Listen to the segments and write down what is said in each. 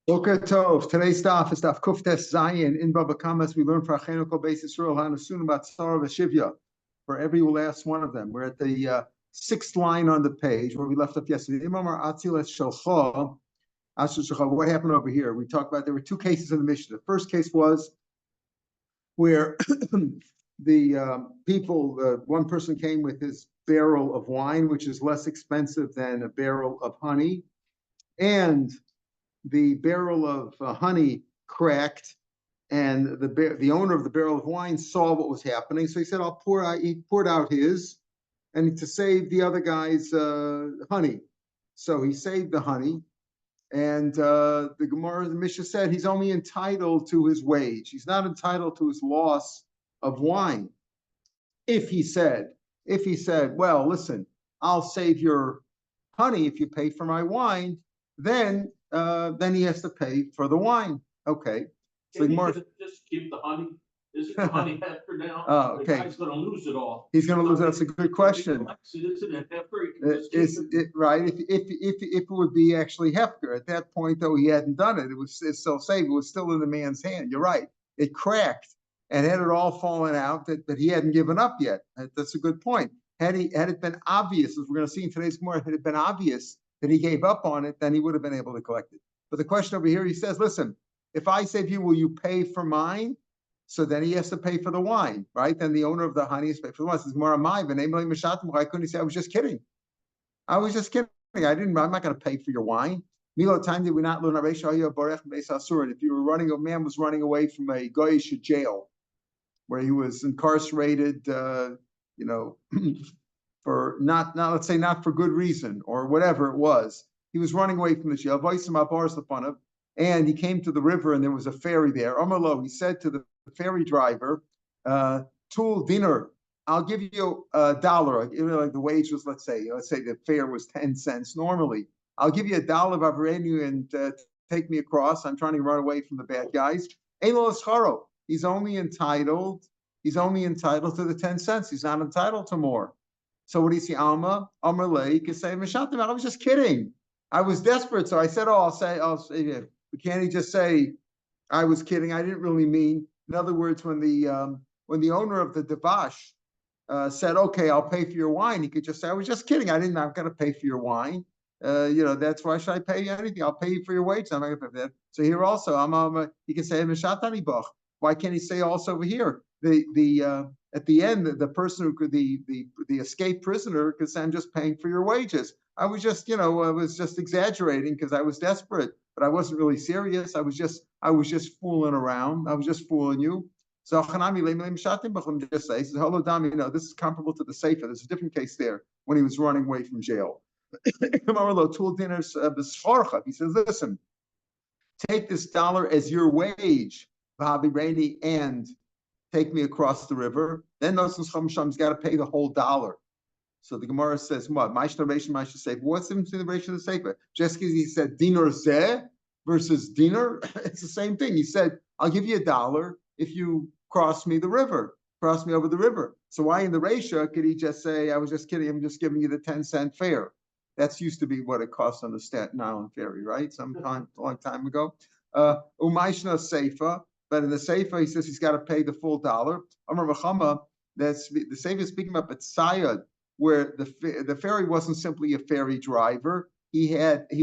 Boker Tov. Today's daf is daf Kuftes Zayin in Baba Kamas. We learn for Achenu Kol Beis Yisrael Hanasun about Tzara v'Shivya. For every last one of them, we're at the sixth line on the page where we left off yesterday. What happened over here? We talked about there were two cases in the Mishnah. The first case was where one person came with his barrel of wine, which is less expensive than a barrel of honey, and the barrel of honey cracked, and the owner of the barrel of wine saw what was happening. So he said, he poured out his, and to save the other guy's honey. So he saved the honey, and the Gemara, the Mishnah said he's only entitled to his wage. He's not entitled to his loss of wine. If he said, well, listen, I'll save your honey if you pay for my wine, then he has to pay for the wine. Okay. So just keep the honey. Is it the honey heifer now? Oh, okay. The guy's going to lose it all. He's going to lose it. That's a good question. Is it right? If it would be actually hefker at that point, though, he hadn't done it. It's still safe. It was still in the man's hand. You're right. It cracked, and had it all fallen out that he hadn't given up yet. That's a good point. Had it been obvious, as we're going to see in today's Gemara, had it been obvious that he gave up on it, then he would have been able to collect it. But the question over here, he says, listen, if I save you, will you pay for mine? So then he has to pay for the wine, right? Then the owner of the honey has to pay for the wine. Says, why couldn't he say, I was just kidding? I'm not going to pay for your wine. Milo time did we not learn if a man was running away from a goyish jail where he was incarcerated, for let's say not for good reason or whatever it was. He was running away from the jail, and he came to the river and there was a ferry there. Omalo, he said to the ferry driver, Tul dinner, I'll give you $1. Like the wage was, let's say the fare was 10 cents normally. I'll give you $1 of avrenu and take me across. I'm trying to run away from the bad guys. He's only entitled to the 10 cents. He's not entitled to more. So what do you see? Alma Lei can say, I was just kidding. I was desperate, so I said, I'll say it. But can't he just say, I was kidding? I didn't really mean. In other words, when the owner of the Devash said, okay, I'll pay for your wine, he could just say, I was just kidding. I'm going to pay for your wine. That's why should I pay you anything? I'll pay you for your wage. I'm not going to pay for that. So here also, he can say, why can't he say also over here? At the end, the person who could the escaped prisoner could say, I'm just paying for your wages. I was just exaggerating because I was desperate, but I wasn't really serious. I was just fooling around. I was just fooling you. So just say, he says, hello, Dami, this is comparable to the Sefer. There's a different case there when he was running away from jail. He says, listen, take this $1 as your wage, and take me across the river. Then he's got to pay the whole $1. So the Gemara says, what? What's the difference in the ratio of the Sefer? Just because he said dinar zeh versus dinar, it's the same thing. He said, I'll give you $1 if you cross me over the river. So why in the ratio could he just say, I was just kidding, I'm just giving you the 10-cent fare? That's used to be what it costs on the Staten Island ferry, right? A long time ago. Umayshna Sefer. But in the Sefer, he says he's got to pay the full $1. Amar V'chama, that's the Sefer is speaking about B'tzayad, where the ferry wasn't simply a ferry driver. He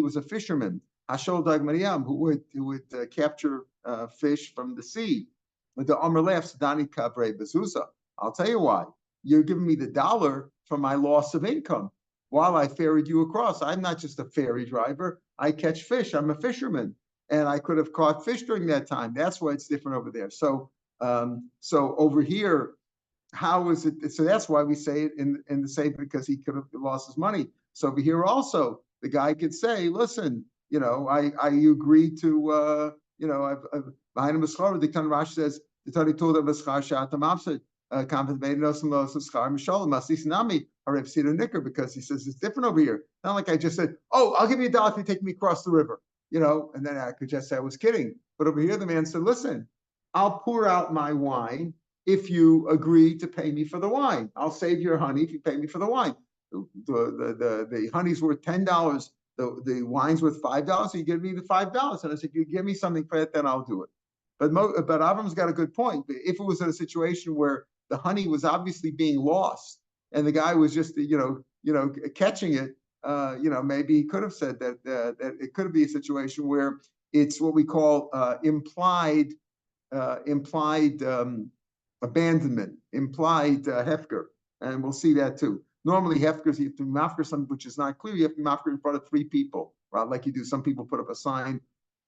was a fisherman, Hashol Dag Mariam, who would capture fish from the sea. With the Amar laughs, Dani Kavre Bezuza. I'll tell you why. You're giving me the $1 for my loss of income while I ferried you across. I'm not just a ferry driver. I catch fish. I'm a fisherman. And I could have caught fish during that time. That's why it's different over there. So over here, how is it? So that's why we say it in the Sefer, because he could have lost his money. So over here also, the guy could say, listen, I agreed to, behind him, the Tan Rash says, the Tani told him, because he says it's different over here. Not like I just said, I'll give you $1 if you take me across the river. And then I could just say I was kidding. But over here, the man said, listen, I'll pour out my wine if you agree to pay me for the wine. I'll save your honey if you pay me for the wine. The honey's worth $10. the wine's worth $5, so you give me the $5. And I said, you give me something for it, then I'll do it. But Avram's got a good point. If it was in a situation where the honey was obviously being lost and the guy was just catching it, maybe he could have said that it could be a situation where it's what we call implied abandonment, implied hefker, and we'll see that too. Normally, hefkers, you have to mafker something which is not clear. You have to mafker in front of 3 people, right? Like you do. Some people put up a sign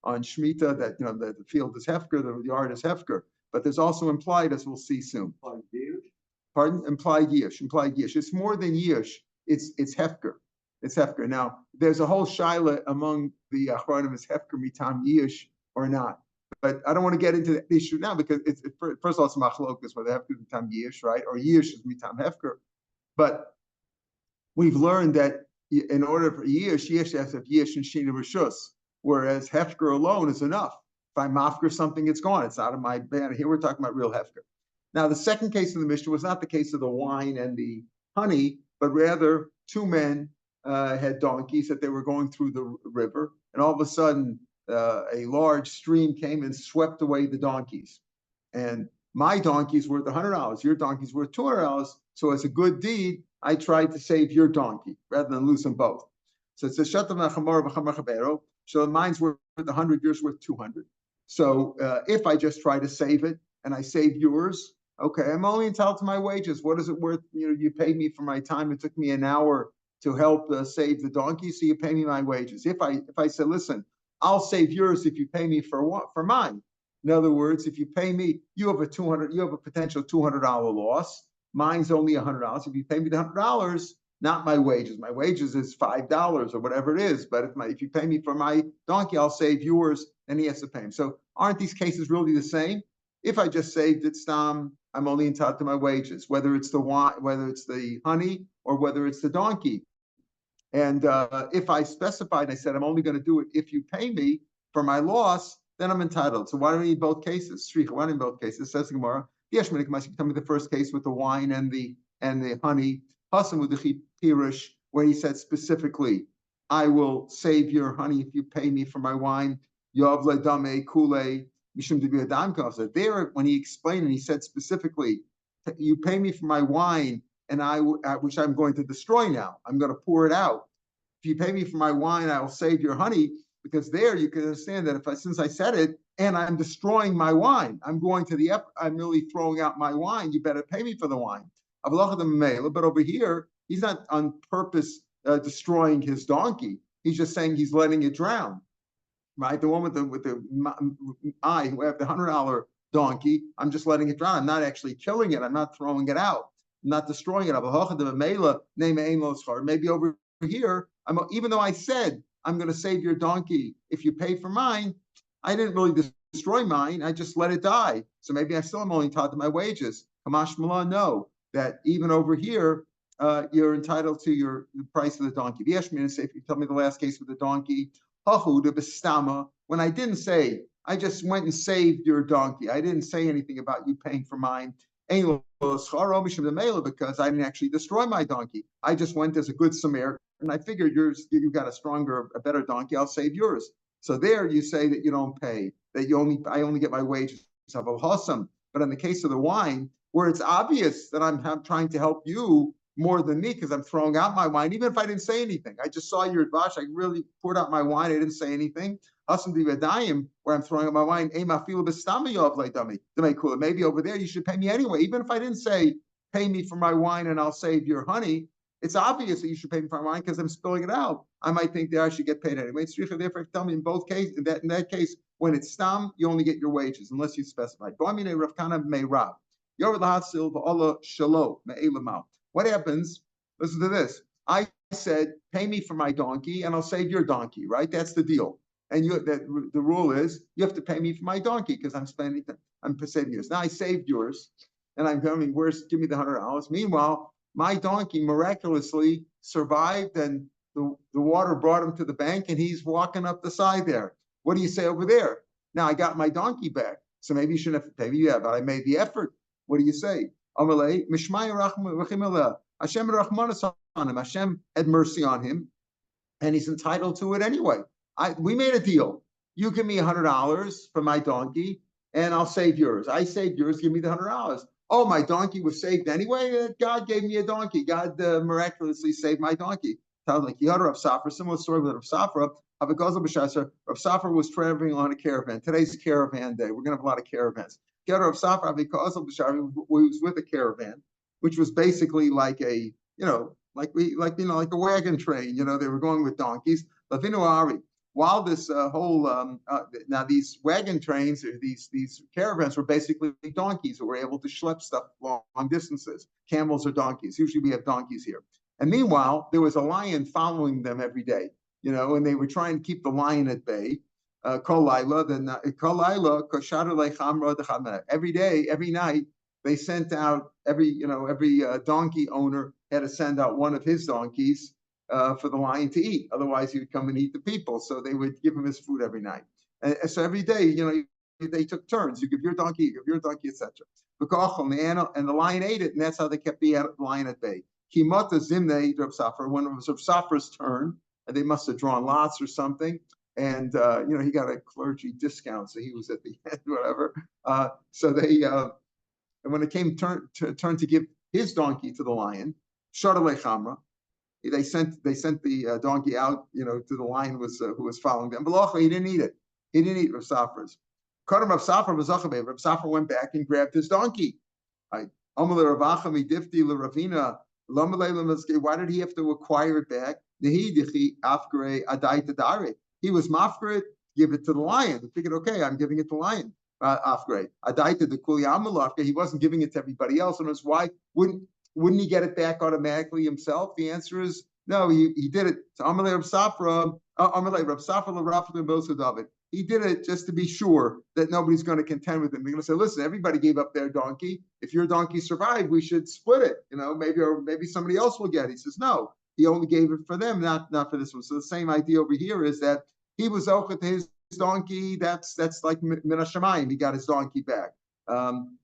on Shemitah that the field is hefker, the yard is hefker. But there's also implied, as we'll see soon. Pardon? Implied yish. It's more than yish. It's hefker. It's hefker. Now, there's a whole shaila among the achronim, is hefker mitam yish or not. But I don't want to get into the issue now because first of all, it's machlokas whether hefker is mitam yish, right, or yish is mitam hefker. But we've learned that in order for yish has to have yish and shina rishus, whereas hefker alone is enough. If I mafker something, it's gone. It's out of my ban. Here we're talking about real hefker. Now, the second case of the Mishnah was not the case of the wine and the honey, but rather 2 men had donkeys that they were going through the river, and all of a sudden a large stream came and swept away the donkeys. And my donkey's worth $100, your donkey's worth $200. So as a good deed, I tried to save your donkey rather than lose them both. So it says, so mine's worth 100, yours worth 200. So if I just try to save it and I save yours, okay, I'm only entitled to my wages. What is it worth? You paid me for my time. It took me an hour to help save the donkey, so you pay me my wages. If I said, listen, I'll save yours if you pay me for mine. In other words, if you pay me, you have a potential $200 loss. Mine's only $100. If you pay me the $100, not my wages. My wages is $5 or whatever it is. But if you pay me for my donkey, I'll save yours, and he has to pay him. So aren't these cases really the same? If I just saved it, stam, I'm only entitled to my wages, whether it's the wine, whether it's the honey, or whether it's the donkey. And if I specified, I said, I'm only going to do it if you pay me for my loss, then I'm entitled. So why do we need both cases? Why do we need both cases? Says the Gemara. Yes, tell me the first case with the wine and the honey. Hasan with the Pirush, where he said specifically, I will save your honey if you pay me for my wine. Yav ledame kule mishum debi adam kavza. There, when he explained, and he said specifically, you pay me for my wine, and which I'm going to destroy now. I'm going to pour it out. If you pay me for my wine, I will save your honey, because there you can understand that since I said it, and I'm destroying my wine, I'm really throwing out my wine. You better pay me for the wine. But over here, he's not on purpose destroying his donkey. He's just saying he's letting it drown, right? The one with who have the $100 donkey, I'm just letting it drown. I'm not actually killing it. I'm not throwing it out. I'm not destroying it. Maybe over here, even though I said I'm going to save your donkey if you pay for mine, I didn't really destroy mine. I just let it die. So maybe I still am only entitled to my wages. Kamash Mala, no, that even over here, you're entitled to the price of the donkey. If you tell me the last case with the donkey, when I didn't say, I just went and saved your donkey. I didn't say anything about you paying for mine. Because I didn't actually destroy my donkey. I just went as a good Samaritan, and I figured you got a better donkey. I'll save yours. So there you say that you don't pay, that I only get my wages. But in the case of the wine, where it's obvious that I'm trying to help you more than me because I'm throwing out my wine, even if I didn't say anything. I just saw your advash. I really poured out my wine. I didn't say anything. Where I'm throwing out my wine. Maybe over there you should pay me anyway. Even if I didn't say, pay me for my wine and I'll save your honey, it's obvious that you should pay me for my wine because I'm spilling it out. I might think that I should get paid anyway. Therefore, tell me in both cases, in that case, when it's stam, you only get your wages unless you specify. What happens? Listen to this. I said, pay me for my donkey and I'll save your donkey, right? That's the deal. And the rule is you have to pay me for my donkey because I'm saving yours. Now I saved yours, and I'm going, give me the $100. Meanwhile, my donkey miraculously survived, and the water brought him to the bank, and he's walking up the side there. What do you say over there? Now I got my donkey back, so maybe you shouldn't have to pay me. Yeah, but I made the effort. What do you say? Hashem had mercy on him. and he's entitled to it anyway. We made a deal. You give me $100 for my donkey, and I'll save yours. I saved yours. Give me the $100. Oh, my donkey was saved anyway. God gave me a donkey. God miraculously saved my donkey. Sounds like Yada Rav Safra. Similar story with Rav Safra. Rav Safra was traveling on a caravan. Today's caravan day. We're gonna have a lot of caravans. Yada Rav Safra because of he was with a caravan, which was basically like a like a wagon train. They were going with donkeys. Lavinu Ari. While this now these wagon trains or these caravans were basically donkeys that were able to schlep stuff long distances. Camels or donkeys. Usually we have donkeys here. And meanwhile, there was a lion following them every day, and they were trying to keep the lion at bay. Every day, every night, they sent out every donkey owner had to send out one of his donkeys for the lion to eat. Otherwise, he would come and eat the people. So they would give him his food every night. And so every day, they took turns. You give your donkey, etc. And the lion ate it, and that's how they kept the lion at bay. Kimata Zimne Rav Safra, when it was Rav Safra's turn, and they must have drawn lots or something, and he got a clergy discount, so he was at the end, whatever. So they, and when it came turn to give his donkey to the lion, Shadalei Chamra, they sent the donkey out, to the lion who was following them. But he didn't eat it. He didn't eat Rav Safra's. Rav Safra was Zachabe. Rav Safra went back and grabbed his donkey. Right. Why did he have to acquire it back? He was mafgret, give it to the lion. He figured, okay, I'm giving it to the lion. He wasn't giving it to everybody else. And it's why wouldn't he get it back automatically himself? The answer is no, he did it. He did it just to be sure that nobody's going to contend with him. They're going to say, listen, everybody gave up their donkey. If your donkey survived, we should split it. Maybe somebody else will get it. He says, no, he only gave it for them, not for this one. So the same idea over here is that he was ochet to his donkey. That's like min hashamayim. He got his donkey back.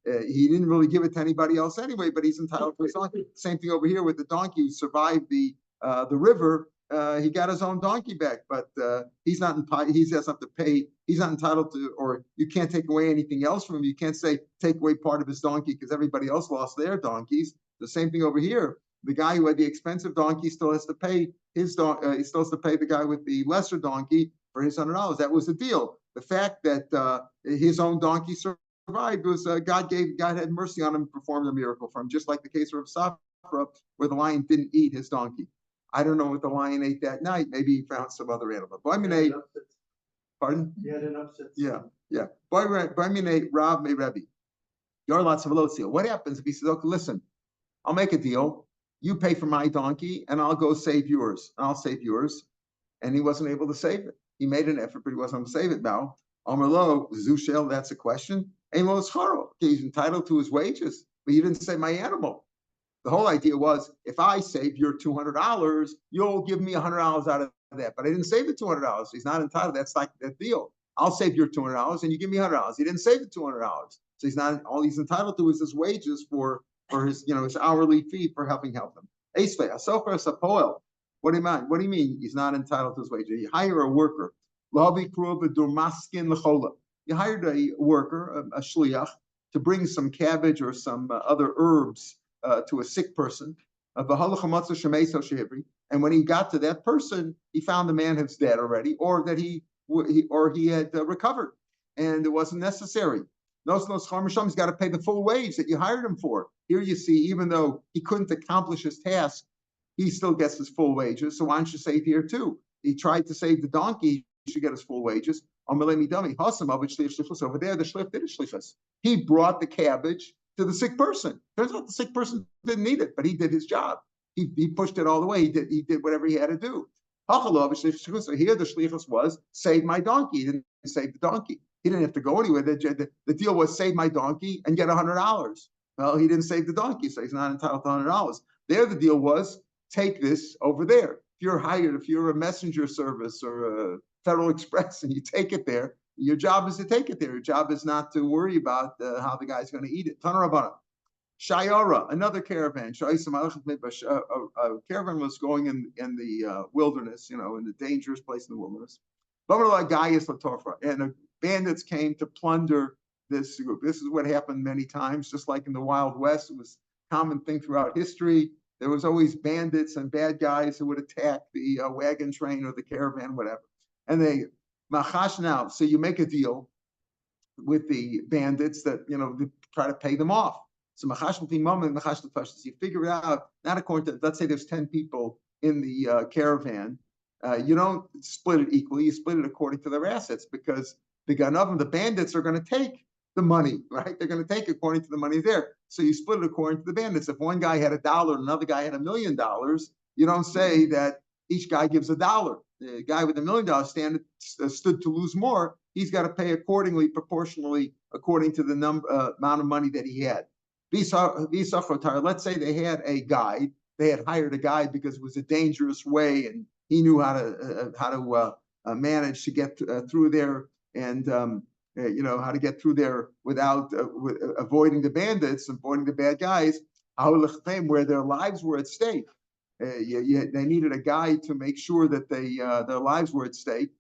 He didn't really give it to anybody else anyway, but he's entitled to his donkey. Same thing over here with the donkey who survived the river. He got his own donkey back, but he's not entitled. He has to pay. He's not entitled to, or you can't take away anything else from him. You can't say take away part of his donkey because everybody else lost their donkeys. The same thing over here. The guy who had the expensive donkey still has to pay his donkey. He still has to pay the guy with the lesser donkey for his $100. That was the deal. The fact that his own donkey survived was God had mercy on him and performed a miracle for him, just like the case of Safra, where the lion didn't eat his donkey. I don't know what the lion ate that night. Maybe he found some other animal. Pardon? He had an upset. Yeah. Rav Meir Rebbe. Your lots of velocio. What happens if he says, okay, listen, I'll make a deal. You pay for my donkey, and I'll go save yours. And I'll save yours. And he wasn't able to save it. He made an effort, but he wasn't able to save it now. Amarlo, Zushel, that's a question. He's entitled to his wages, but you didn't save my animal. The whole idea was, if I save your $200, you'll give me $100 out of that. But I didn't save the $200. So he's not entitled. That's like that deal. I'll save your $200 and you give me $100. He didn't save the $200. So he's not. All he's entitled to is his wages for his his hourly fee for helping him. What do you mean? What do you mean he's not entitled to his wages? You hire a worker. You hired a worker, a shliach, to bring some cabbage or some other herbs to a sick person. And when he got to that person, he found the man was dead already, or that he had recovered, and it wasn't necessary. He's got to pay the full wage that you hired him for. Here you see, even though he couldn't accomplish his task, he still gets his full wages. So why don't you save here too? He tried to save the donkey, he should get his full wages. Over there, the shliach did a shlichus. He brought the cabbage to the sick person. Turns out the sick person didn't need it, but he did his job. He pushed it all the way. He did whatever he had to do. So here the shlichus was, save my donkey. He didn't save the donkey. He didn't have to go anywhere. The deal was save my donkey and get $100. Well, he didn't save the donkey, so he's not entitled to $100. There, the deal was take this over there. If you're a messenger service or a Federal Express and you take it there, your job is to take it there. Your job is not to worry about how the guy's going to eat it. Shayara, another caravan. A caravan was going in the wilderness, in the dangerous place in the wilderness. And the bandits came to plunder this group. This is what happened many times, just like in the Wild West. It was a common thing throughout history. There was always bandits and bad guys who would attack the wagon train or the caravan, whatever. And they machash now. So you make a deal with the bandits that try to pay them off. So machash mom and machash l'fashas. You figure it out, not according to, let's say there's 10 people in the caravan. You don't split it equally. You split it according to their assets, because the bandits are going to take the money, right? They're going to take according to the money there. So you split it according to the bandits. If one guy had $1 and another guy had $1 million, you don't say that each guy gives $1. The guy with $1 million stood to lose more. He's got to pay accordingly, proportionally, according to the amount of money that he had. Let's say they had a guide. They had hired a guide because it was a dangerous way, and he knew how to manage to get through there, and how to get through there without avoiding the bandits, avoiding the bad guys, where their lives were at stake. They needed a guide to make sure that their lives were at stake.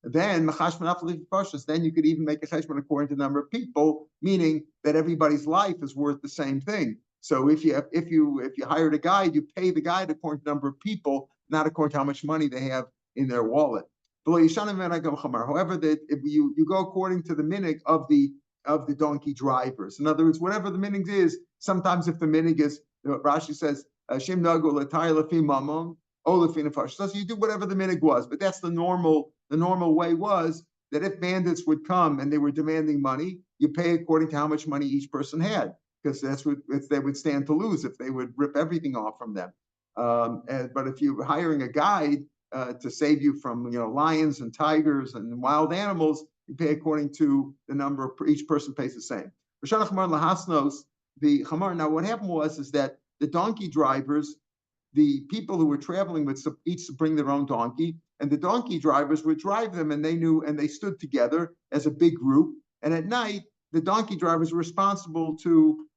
Then you could even make a cheshbon according to the number of people, meaning that everybody's life is worth the same thing. So if you hired a guide, you pay the guide according to the number of people, not according to how much money they have in their wallet. However, that if you go according to the minig of the donkey drivers. In other words, whatever the minig is, sometimes if the minig is, Rashi says, Shem Nagu Latai Lafi Mamon, Olafin Fash. So you do whatever the minig was, but that's the normal way was that if bandits would come and they were demanding money, you pay according to how much money each person had, because that's what they would stand to lose if they would rip everything off from them. But if you're hiring a guide to save you from lions and tigers and wild animals, you pay according to the number of each person pays the same. Now what happened is that the donkey drivers, the people who were traveling would each bring their own donkey, and the donkey drivers would drive them, and they stood together as a big group. And at night, the donkey drivers were responsible to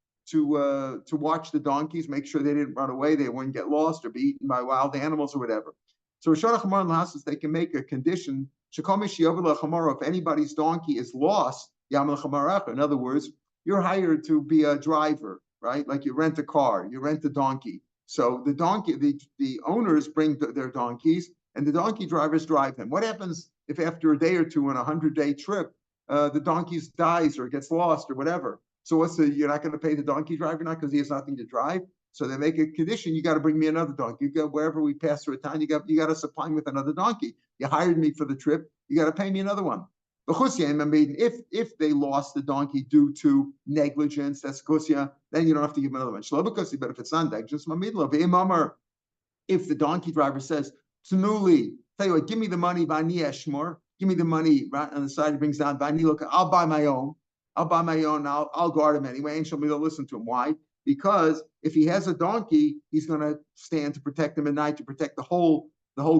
watch the donkeys, make sure they didn't run away, they wouldn't get lost or be eaten by wild animals or whatever. So they can make a condition, if anybody's donkey is lost, in other words, you're hired to be a driver, right? Like you rent a car, you rent a donkey. So the owners bring their donkeys, and the donkey drivers drive them. What happens if after a day or two on a 100-day trip, the donkey dies or gets lost or whatever? So you're not going to pay the donkey driver now because he has nothing to drive? So they make a condition, you got to bring me another donkey. You got, wherever we pass through a town, you got to supply me with another donkey. You hired me for the trip, you got to pay me another one. If they lost the donkey due to negligence, that's kusia, then you don't have to give another one. But if it's not negligence, if the donkey driver says, Tanuli, tell you what, give me the money, give me the money, right on the side, he brings down, look, I'll buy my own, I'll guard him anyway, and she'll listen to him. Why? Because if he has a donkey, he's going to stand to protect them at night, to protect the whole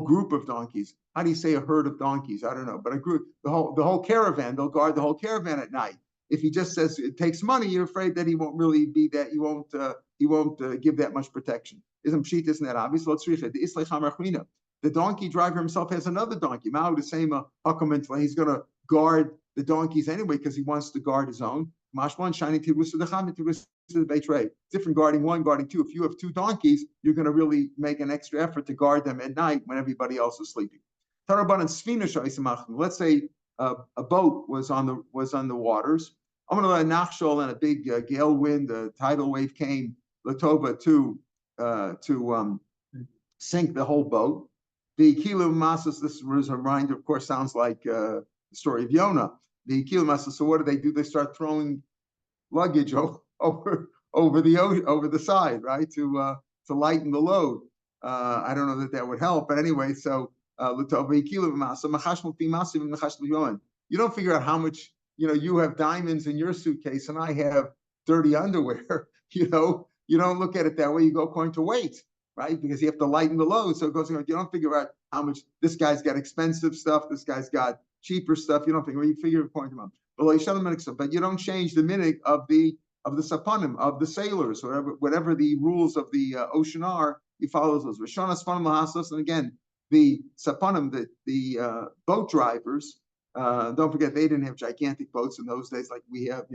group of donkeys. How do you say a herd of donkeys? I don't know, but a group, the whole caravan, they'll guard the whole caravan at night. If he just says it takes money, you're afraid that he won't really be that. He won't give that much protection. Isn't that obvious? The donkey driver himself has another donkey. Mao the same he's going to guard the donkeys anyway because he wants to guard his own. Mashwan shining different guarding one, guarding two. If you have two donkeys, you're going to really make an extra effort to guard them at night when everybody else is sleeping. Let's say a boat was on the waters. I'm going to let Nachshol and a big gale wind, a tidal wave came, Latova to sink the whole boat. The Kilu Masas, this was a reminder, of course, sounds like the story of Yonah. The Kilu Masas, so what do? They start throwing luggage over the side, right, to lighten the load. I don't know that would help, but anyway, so you don't figure out how much, you have diamonds in your suitcase and I have dirty underwear. You don't look at it that way. You go according to weight, right? Because you have to lighten the load. So it goes, you don't figure out how much this guy's got expensive stuff, this guy's got cheaper stuff. You don't figure, you figure according to them. But you don't change the minig of the sapanim, of the sailors, whatever the rules of the ocean are, he follows those. And again, the sapanim, the boat drivers, don't forget they didn't have gigantic boats in those days like we have,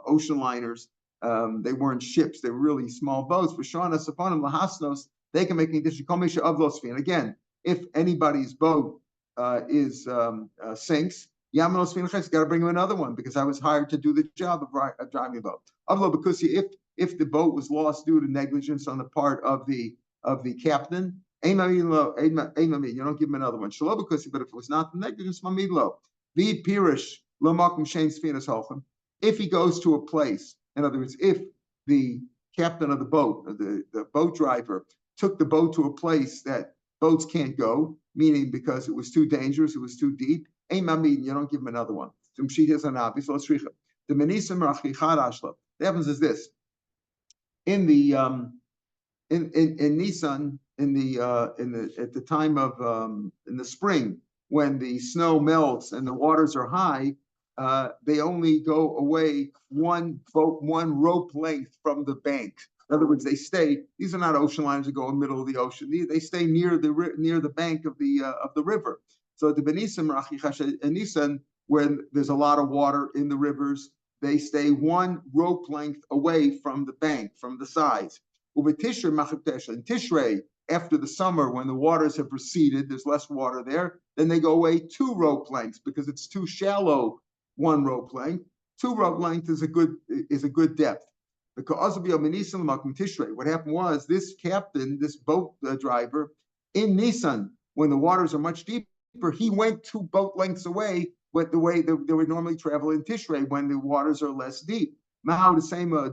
ocean liners. They weren't ships; they were really small boats. They can make an addition. And again, if anybody's boat sinks, got to bring him another one because I was hired to do the job of driving a boat. Because if the boat was lost due to negligence on the part of the captain, you don't give him another one. But if it was not the negligence, the pirish if he goes to a place, in other words, if the captain of the boat, the boat driver, took the boat to a place that boats can't go, meaning because it was too dangerous, it was too deep, you don't give him another one. The happens is this: in the in Nisan, at the time of in the spring, when the snow melts and the waters are high, they only go away one rope length from the bank. In other words, they stay. These are not ocean liners that go in the middle of the ocean. They stay near the bank of the river. So the Nisan, when there's a lot of water in the rivers, they stay one rope length away from the bank, from the sides. In Tishrei, after the summer, when the waters have receded, there's less water there, then they go away 2 rope lengths because it's too shallow. 1 rope length, 2 rope length is a good depth. Because what happened was this captain, this boat driver, in Nisan, when the waters are much deeper, he went 2 boat lengths away, but the way they would normally travel in Tishrei when the waters are less deep. Now the same I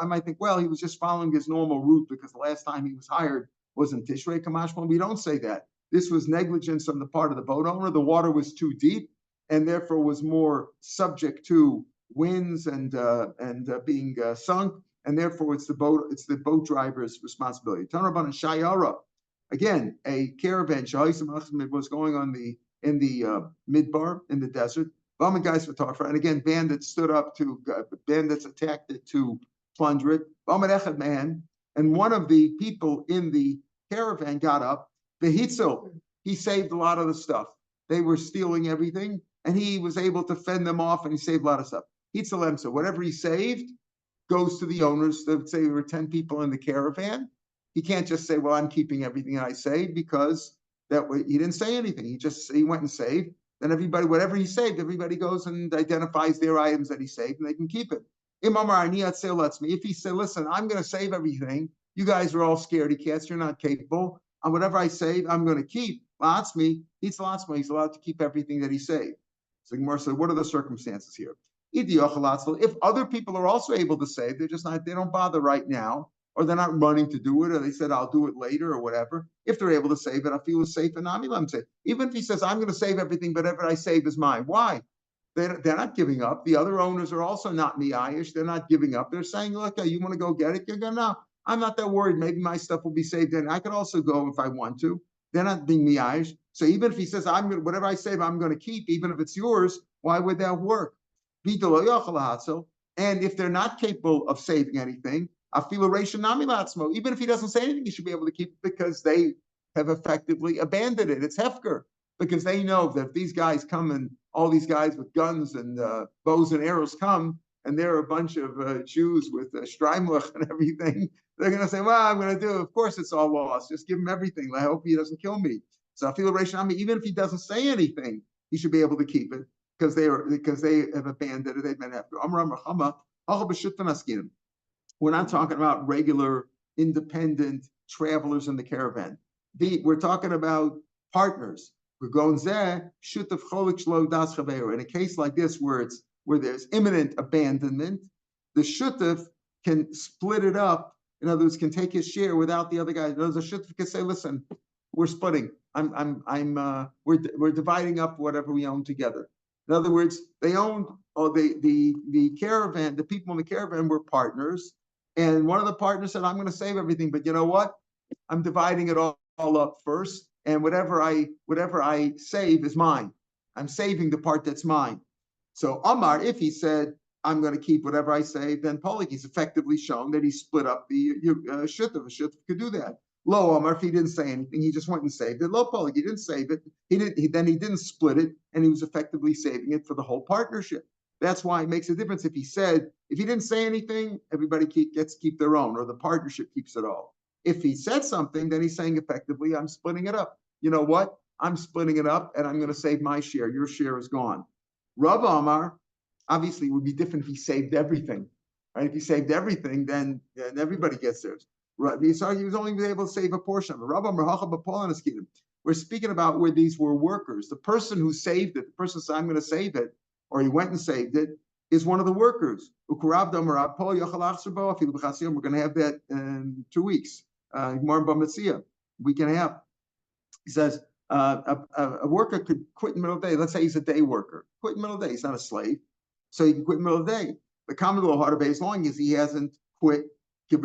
might think, well, he was just following his normal route because the last time he was hired was in Tishrei. Kamashma, we don't say that. This was negligence on the part of the boat owner. The water was too deep, and therefore was more subject to winds and being sunk, and therefore it's the boat driver's responsibility. Tanraban and Shayara, again, a caravan was going on in the midbar, in the desert. And again, bandits attacked it to plunder it. Man, and one of the people in the caravan got up. He saved a lot of the stuff. They were stealing everything, and he was able to fend them off, and he saved a lot of stuff. So whatever he saved goes to the owners. Let's say there were 10 people in the caravan. He can't just say, well, I'm keeping everything I saved, because that way he didn't say anything. He went and saved. Then whatever he saved, everybody goes and identifies their items that he saved, and they can keep it. If he said, listen, I'm going to save everything. You guys are all scaredy cats. You're not capable. And whatever I save, I'm going to keep. He's allowed to keep everything that he saved. So Gemara said, what are the circumstances here? If other people are also able to save, they don't bother right now, or they're not running to do it, or they said, I'll do it later, or whatever. If they're able to save it, I feel safe and let say. Even if he says, I'm going to save everything, but whatever I save is mine. Why? They're not giving up. The other owners are also not miyayish. They're not giving up. They're saying, look, you want to go get it? You're going to know. I'm not that worried. Maybe my stuff will be saved, and I could also go if I want to. They're not being miyayish. So even if he says, whatever I save, I'm going to keep, even if it's yours, why would that work? And if they're not capable of saving anything, even if he doesn't say anything, he should be able to keep it, because they have effectively abandoned it. It's hefker, because they know that if these guys come, and all these guys with guns and bows and arrows come, and they're a bunch of Jews with Streimlich and everything, they're going to say, well, I'm going to do it. Of course it's all lost. Just give him everything. I hope he doesn't kill me. So even if he doesn't say anything, he should be able to keep it, because they have abandoned it. They've been after. We're not talking about regular independent travelers in the caravan. We're talking about partners. We're going there. In a case like this, where there's imminent abandonment, the shutaf can split it up. In other words, can take his share without the other guy. In other words, the shutaf can say, "Listen, we're splitting. We're dividing up whatever we own together." In other words, they owned, or the caravan, the people in the caravan were partners, and one of the partners said, "I'm going to save everything, but you know what? I'm dividing it all up first, and whatever I save is mine. I'm saving the part that's mine." So Amar, if he said, I'm going to keep whatever I save, then Polik, he's effectively shown that he split up the shutuf. A shutuf could do that. Lo Omar, if he didn't say anything, he just went and saved it. Lo Polik, he didn't save it. He didn't split it, and he was effectively saving it for the whole partnership. That's why it makes a difference. If he didn't say anything, everybody gets to keep their own, or the partnership keeps it all. If he said something, then he's saying effectively, I'm splitting it up. You know what? I'm splitting it up, and I'm going to save my share. Your share is gone. Rav Amar, obviously, it would be different if he saved everything. Right? If he saved everything, then everybody gets theirs. He was only able to save a portion of it. We're speaking about where these were workers. The person who saved it, the person said, I'm going to save it, or he went and saved it, is one of the workers. We're going to have that in 2 weeks. Week and a half. He says a worker could quit in the middle of the day. Let's say he's a day worker. Quit in the middle of the day. He's not a slave. So he can quit in the middle of the day. The common law harder as long as he hasn't quit. So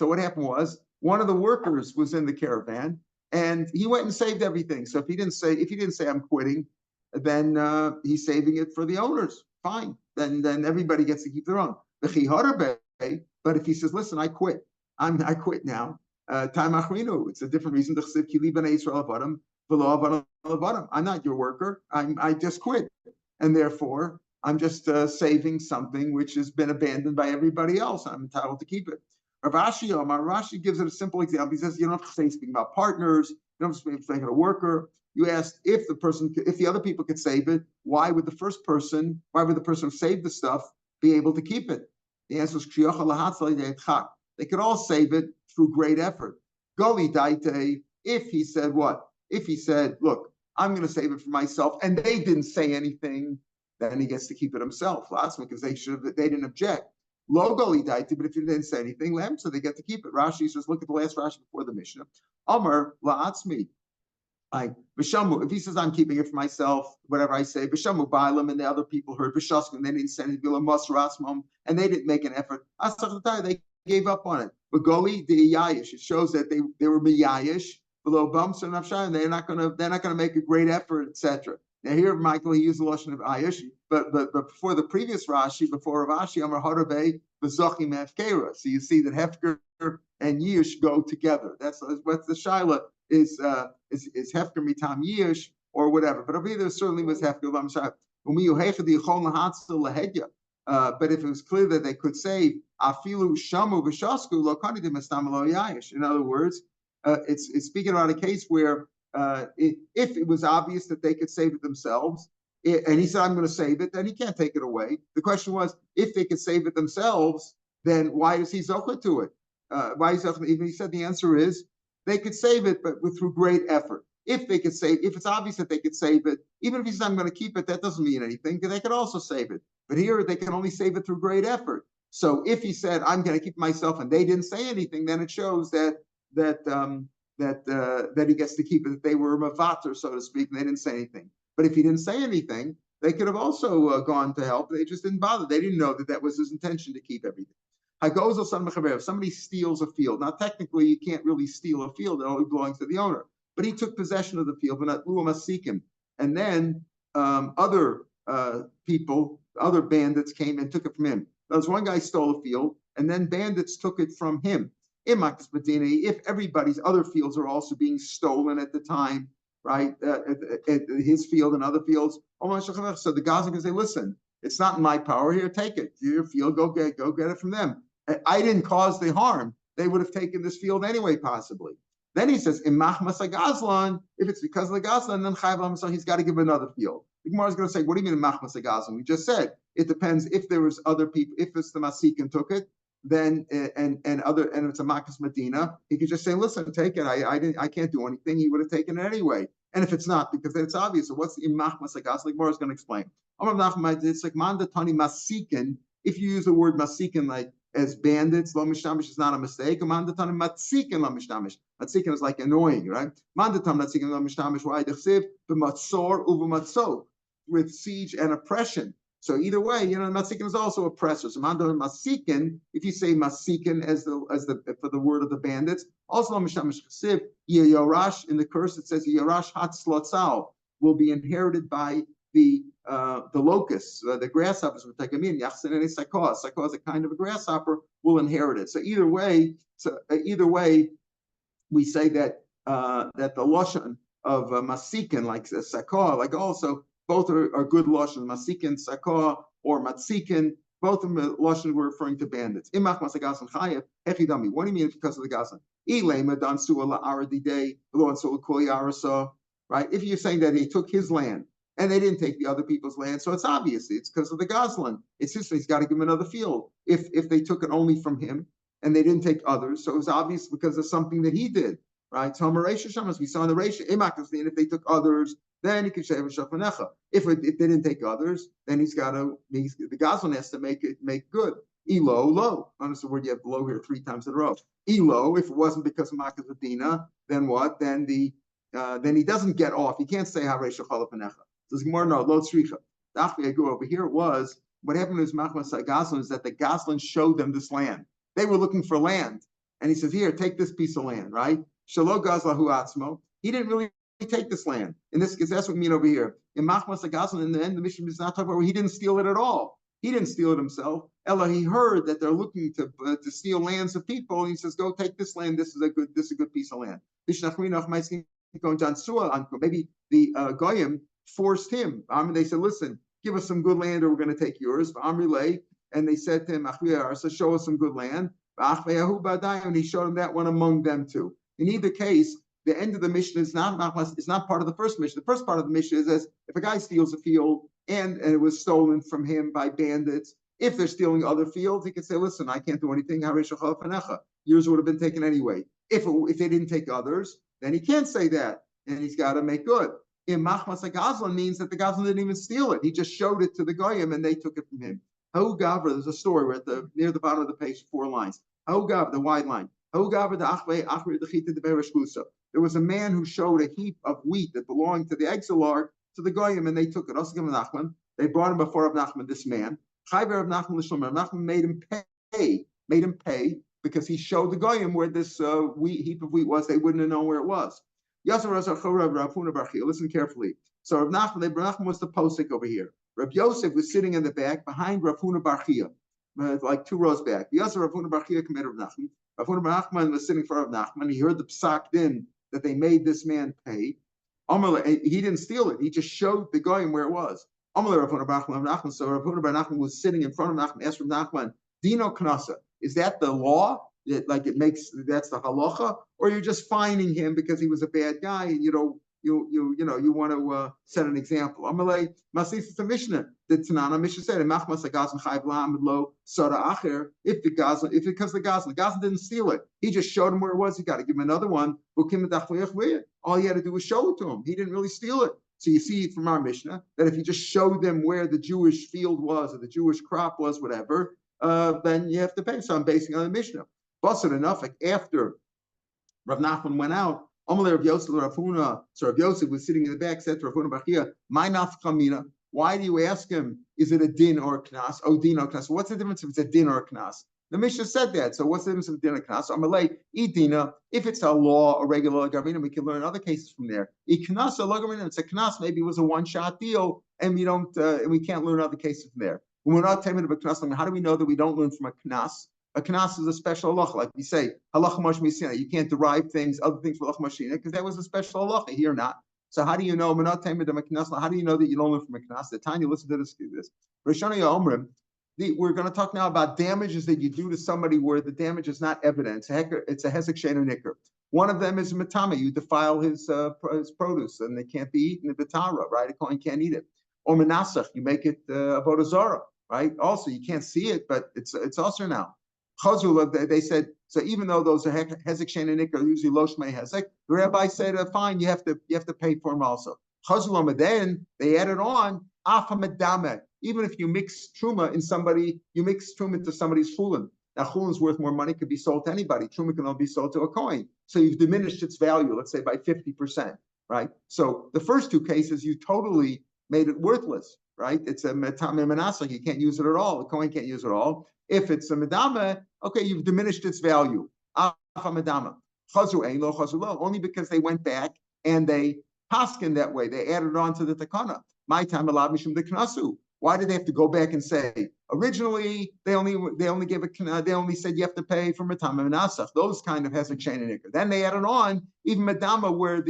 what happened was one of the workers was in the caravan and he went and saved everything. So if he didn't say I'm quitting, then he's saving it for the owners. Fine. Then everybody gets to keep their own. But if he says, listen, I quit. I quit now. It's a different reason. I'm not your worker. I just quit. And therefore, I'm just saving something which has been abandoned by everybody else. I'm entitled to keep it. Rashi gives it a simple example. He says, you don't have to say speaking about partners. You don't have to say a worker. You asked if the other people could save it, why would the person who saved the stuff be able to keep it? The answer is they could all save it through great effort. Goli daite, if he said what? If he said, look, I'm going to save it for myself, and they didn't say anything, then he gets to keep it himself. Last week, because they didn't object. Lo goli daite, but if he didn't say anything, so they get to keep it. Rashi says, look at the last Rashi before the Mishnah. Amar la'atzmi. Vishamu, if he says I'm keeping it for myself, whatever I say, Vishamu Bailam, and the other people heard Vishaskum, and they didn't send it, and they didn't make an effort. They gave up on it. But Goli the Yayish, it shows that they were Miyayish, below bumps and and they're not gonna make a great effort, etc. Now here, Michael, he used the lotion of Ayish, but before the previous Rashi, before Rav Ashi, Amar Harabe, V'zochim Hefkera. So you see that Hefker and Yish go together. That's what the Shaila is Hefker mitam Yish or whatever. But over there certainly was Hefker. But if it was clear that they could save afilu shamu v'shasku lo kanidim estam lo yayish. In other words, it's speaking about a case where if it was obvious that they could save it themselves, and he said I'm going to save it, then he can't take it away. The question was, if they could save it themselves, then why is he zochah to it? Why is zochah? Even he said the answer is they could save it, but through great effort. If it's obvious that they could save it, even if he says I'm going to keep it, that doesn't mean anything, because they could also save it. But here they can only save it through great effort. So if he said I'm going to keep myself and they didn't say anything, then it shows that he gets to keep it. That they were mavater, so to speak, and they didn't say anything. But if he didn't say anything, they could have also gone to help. They just didn't bother. They didn't know that was his intention to keep everything. If somebody steals a field, now technically you can't really steal a field; it only belongs to the owner. But he took possession of the field, and then other people, other bandits came and took it from him. There was one guy stole a field, and then bandits took it from him. If everybody's other fields are also being stolen at the time, right? At his field and other fields, so the Gazan can say, "Listen, it's not in my power. Here, take it. Your field, go get it from them. I didn't cause the harm. They would have taken this field anyway, possibly." Then he says, if it's because of the Gazlan, then Chayv, so he's got to give another field. The Gemara is going to say, what do you mean Machmas Gazlan? We just said it depends if there was other people, if it's the Masikin took it, then and it's a Makas Medina, he could just say, listen, take it. I can't do anything. He would have taken it anyway. And if it's not, because then it's obvious. So what's the Machmas Gazlan? The Gemara is going to explain. It's like Mandatani Masikin. If you use the word Masikin like as bandits, lo mishtamish is not a mistake. Mandatam matzikin lo mishtamish. Matzikin is like annoying, right? Mandatam matzikin lo mishtamish. Why dechsiv b'matzor u'v'matzo, with siege and oppression. So either way, matzikin is also oppressor. So mandatam matzikin. If you say matzikin as the for the word of the bandits, also lo mishtamish chsiv yorash in the curse it says yorash hat slotzal will be inherited by the locusts, the grasshoppers will take a mean. Yachsin sakah. Sakah is a kind of a grasshopper, will inherit it. So either way, we say that that the lashon of masikin, like sakah, like also both are good lashon. Masikin, sakah, or matzikin. Both of them lashon were referring to bandits. Imach masagasan chayev hechidami. What do you mean because of the gazan? Ilema dan suala aradide lo and suala kol yarasa. Right? If you're saying that he took his land and they didn't take the other people's land, so it's obvious it's because of the gazlan. It's just he's got to give him another field. If they took it only from him and they didn't take others, so it was obvious because of something that he did. Right? So Maresha Shamas, we saw in the Resha, if they took others, then he could shave a shafanecha. If they didn't take others, then the gazlan has to make good. Elo, low. Notice the word you have low here 3 times in a row. Elo, if it wasn't because of Makas Adina, then what? Then he doesn't get off. He can't say Haresha Chalapanecha. Says Gemara, no, lo tzricha. The Achli I go over here was what happened is Machmas Gazlan is that the Gazlan showed them this land. They were looking for land. And he says, here, take this piece of land, right? Shalo Gazlahu Atzmo. He didn't really take this land. In this case, that's what we mean over here. In Machmas Gazlan, in the end, the mission is not talking about where he didn't steal it at all. He didn't steal it himself. Ella, he heard that they're looking to steal lands of people. And he says, go take this land. This is a good piece of land. Maybe the Goyim forced him. They said, listen, give us some good land or we're going to take yours. And they said to him, so show us some good land. And he showed him that one among them too. In either case, the end of the mission is not part of the first mission. The first part of the mission is as if a guy steals a field and it was stolen from him by bandits, if they're stealing other fields, he can say, listen, I can't do anything. Yours would have been taken anyway. If they didn't take others, then he can't say that, and he's got to make good. In Machmas Gazlan means that the Gazlan didn't even steal it. He just showed it to the Goyim, and they took it from him. Hau Gavra, there's a story. We're near the bottom of the page, 4 lines. Hau Gavra, the wide line. Hau Gavra, the Achve, Achre, the Chita, the Bereshkusa. There was a man who showed a heap of wheat that belonged to the exilarch to the Goyim, and they took it. Also, Nachman. They brought him before Rav Nachman, this man. Chayver of Nachman l'Shlomer. Nachman made him pay because he showed the Goyim where this heap of wheat was. They wouldn't have known where it was. Listen carefully. So Rav Nachman was the posik over here. Rav Yosef was sitting in the back behind Rav Huna Bar Chia, like 2 rows back. Yosef Rav Huna Bar Chia committed Rav Nachman. Rav Huna Bar Nachman was sitting for Rav Nachman. He heard the psak din that they made this man pay. He didn't steal it. He just showed the Goyim where it was. So Rav Huna Bar Nachman was sitting in front of Nachman. Asked Rav Nachman, Dino Knasa, is that the law? That's the halacha, or you're just fining him because he was a bad guy, and you want to set an example. Amalei Masif the Mishnah. The Tanana Mishnah said, "Machmas Gazlan Chayv Lam Lo Soda Acher." If because the Gazlan didn't steal it, he just showed him where it was. He got to give him another one. All he had to do was show it to him. He didn't really steal it. So you see from our Mishnah that if you just showed them where the Jewish field was or the Jewish crop was, whatever, then you have to pay. So I'm basing on the Mishnah. Busted enough, like after Rav Nachman went out, Rav Yosef was sitting in the back, said to Rav Huna Bar Chia, "My nafkamina. Why do you ask him? Is it a din or a knas? Oh, din or knas. What's the difference if it's a din or a knas?" The Mishnah said that. So what's the difference of din or knas? Amalei idina. If it's a law, a regular gavina, we can learn other cases from there. Iknas or lagavina. It's a knas. Maybe it was a one-shot deal, and we don't, and we can't learn other cases from there. When we're not telling about knas, how do we know that we don't learn from a knas? A knas is a special halacha, like we say, halacha mashmishina. You can't derive other things for halacha mashmishina, because that was a special halacha. Here, not. So how do you know? How do you know that you don't learn from a knas? The time you listen to this. We're going to talk now about damages that you do to somebody where the damage is not evident. It's a hezek she'eino nicker. One of them is matama. You defile his produce, and it can't be eaten. The Tara, right? A kohen can't eat it. Or menasach, you make it avodah zarah, right? Also, you can't see it, but it's also now. Chazul, they said, so even though those are hezek she'eino nicker, usually lo shmei hezek, the rabbi said, fine, you have to pay for them also. Chazul, then they added on afamadame. Even if you mix truma into somebody's chulin. Now chulin is worth more money, could be sold to anybody. Truma can only be sold to a kohen. So you've diminished its value, let's say by 50%, right? So the first 2 cases, you totally made it worthless, right? It's a metame manasach, you can't use it at all. The kohen can't use it at all. If it's a medama, okay, you've diminished its value. Afa medama. Chazu ein lo, chazu lo. Only because they went back and they paskin that way. They added on to the takana. My time allowed mishum the knasu. Why did they have to go back and say originally they only said you have to pay for matama and asach? Those kind of has a chain and ikar. Then they added on even madama where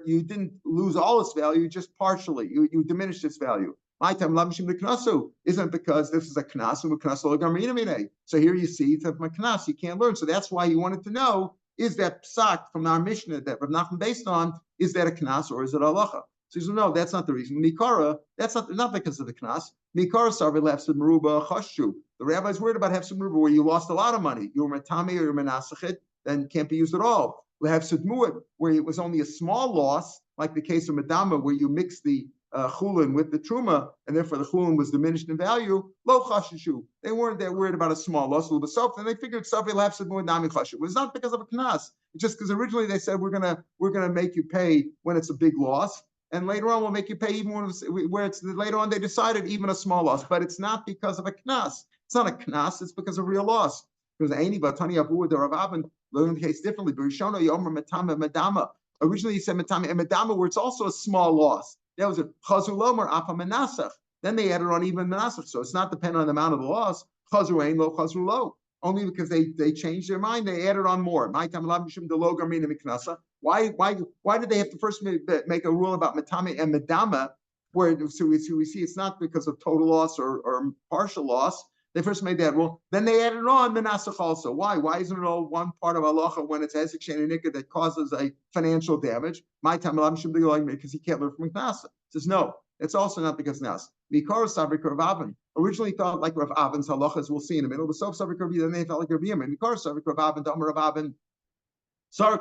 you didn't lose all its value, just partially. You diminished its value. My time lamishim the knasu isn't because this is a knas and knasu gaminamine. So here you see it's a knas you can't learn. So that's why you wanted to know, is that psak from our Mishnah that Rav Nachman based on, is that a knas or is it halacha? So he says, no, that's not the reason. Mikara, that's not because of the knas. Mikara sarvi lefsid meruba chashu. The rabbi's worried about hefsid meruba where you lost a lot of money. You were matami or you're menasachit, then can't be used at all. Lefsid muad, where it was only a small loss, like the case of madama, where you mix the chulin with the truma, and therefore the chulin was diminished in value. Lo chashishu. They weren't that worried about a small loss. And they figured sarvi lefsid muad nami chashu. It was not because of a knas. It's just because originally they said we're gonna make you pay when it's a big loss. And later on, we'll make you pay even where it's later on they decided even a small loss, but it's not because of a knas. It's not a knas. It's because of real loss. Because Aini Batani Abu the Rav Avin learned the case differently. Barishono Yomer Matama Madama. Originally, he said Matama and Madama, where it's also a small loss. That was a Chazulomar Apa Manasach. Then they added on even Manasach, so it's not dependent on the amount of the loss. Chazru Ain Lo Chazru Lo. Only because they changed their mind, they added on more. Why did they have to first make a rule about matame and madama, so we see it's not because of total loss or partial loss. They first made that rule. Then they added on menasach also. Why? Why isn't it all one part of halacha when it's hezek shein and nikah that causes a financial damage? My time should be like because he can't learn from knasa. Says no. It's also not because nas. Mikar Savik Rav Avin originally thought like Rav Avin's halachas we'll see in a minute. But Sof Savik Rav then they felt like Rav Yemen. Mikar Savik Rav Avin, Damar Rav Avin. On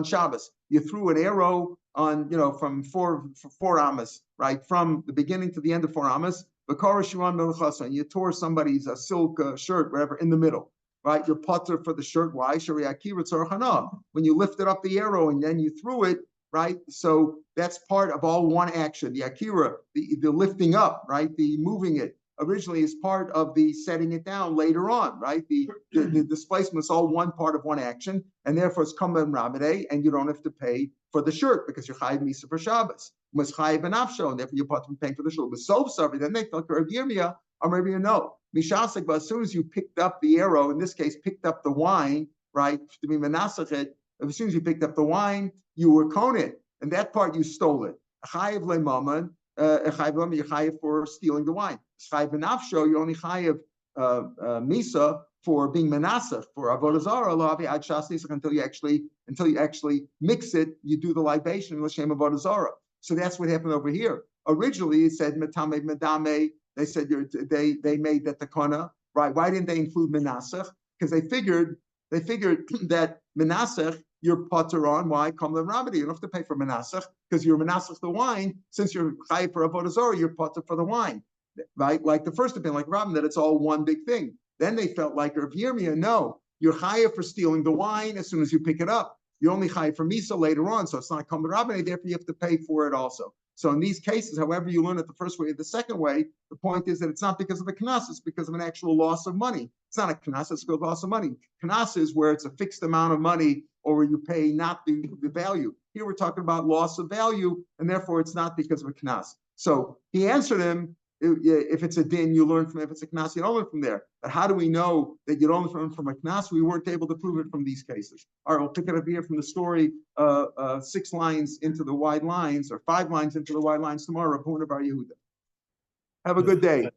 Shabbos, you threw an arrow on from four amas, right, from the beginning to the end of 4 amas. You tore somebody's silk shirt, whatever, in the middle. Right, your putter for the shirt. Why? When you lifted up the arrow and then you threw it. Right, so that's part of all one action. The akira, the lifting up, right, the moving it originally is part of the setting it down later on. Right, the displacement is all one part of one action, and therefore it's kamban ramade, and you don't have to pay for the shirt because you're chayiv misa for Shabbos. Was chayiv benafsho, and therefore you're part of paying for the shirt. But so sorry, then they felt Rav Yirmiyah, or maybe you know mishasik. But as soon as you picked up the arrow, in this case, picked up the wine, right, to be menasachet. As soon as you picked up the wine, you were konit, and that part you stole it. Chayiv lemaman, chayiv you're chayiv for stealing the wine. Chayiv benafsho, you're only chayiv misa for being menasach for avodah zarah lavi ad shas nisach until you actually mix it. You do the libation l'shem avodah zarah. So that's what happened over here. Originally, it said metame medame. They said they made that takana, right? Why didn't they include menasach? Because they figured that menasach you're potter on. Why? Come the remedy. You don't have to pay for menasach because you're menasach the wine. Since you're chayiv for avodah zarah, you're potter for the wine, right? Like the first opinion, like Rabban, that it's all one big thing. Then they felt like Rav Yirmiyah, no, you're chayiv for stealing the wine as soon as you pick it up. You're only chayiv for misa later on, so it's not come the Rabban. Therefore, you have to pay for it also. So in these cases, however you learn it the first way or the second way, the point is that it's not because of a knas, it's because of an actual loss of money. It's not a knas, it's because of loss of money. Knas is where it's a fixed amount of money or where you pay not the value. Here we're talking about loss of value, and therefore it's not because of a knas. So he answered him, if it's a din, you learn from it. If it's a knas, you don't learn from there. But how do we know that you don't learn from a knas? We weren't able to prove it from these cases. All right, we'll pick it up here from the story, 6 lines into the wide lines, or 5 lines into the wide lines tomorrow. Have a good day.